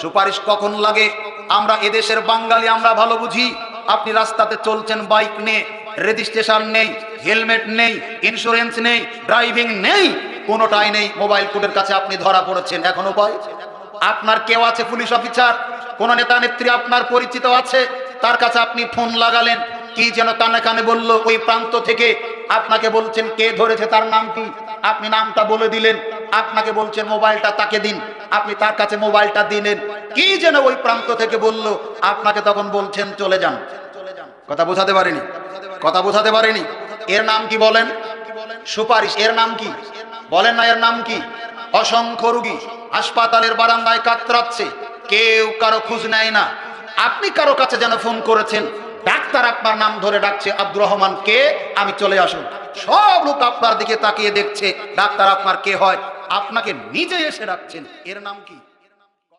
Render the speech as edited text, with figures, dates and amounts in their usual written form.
সুপারিশ কখন লাগে? আমরা এদেশের বাঙালি, আমরা ভালো বুঝি। আপনি রাস্তাতে চলছেন বাইক নিয়ে, রেজিস্ট্রেশন নেই, হেলমেট নেই, ইন্স্যুরেন্স নেই, ড্রাইভিং নেই, কোনোটাই নেই, মোবাইল কোর্টের কাছে আপনি ধরা পড়েছেন। এখন উপায়? আপনার কেউ আছে পুলিশ অফিসার, কোন নেতা নেত্রী আপনার পরিচিত আছে, তার কাছে আপনি ফোন লাগালেন, কি যেন কানে কানে বলল, ওই প্রান্ত থেকে আপনাকে বলছেন কে ধরেছে, তার নাম কি, আপনি নামটা বলে দিলেন, আপনাকে বলছেন মোবাইলটা তাকে দিন, আপনি তার কাছে মোবাইলটা দিলেন, কি যেন ওই প্রান্ত থেকে বলল, আপনাকে তখন বলছেন চলে যান। কথা বোঝাতে পারেনি? কথা বোঝাতে পারেনি? এর নাম কি বলেন? সুপারিশ। এর নাম কি বলেন না? এর নাম কি? অসংখ্য রোগী হাসপাতালের বারান্দায় কাতরাচ্ছে, কেউ কারো খোঁজ নেয় না। আপনি কারো কাছে যেন ফোন করেছেন, ডাক্তার আপনার নাম ধরে ডাকছে, আব্দুর রহমান কে, আমি চলে আসুন। সব লোক আপনার দিকে তাকিয়ে দেখছে, ডাক্তার আপনার কে হয়? আপনাকে নিজে এসে ডাকছেন। এর নাম কি?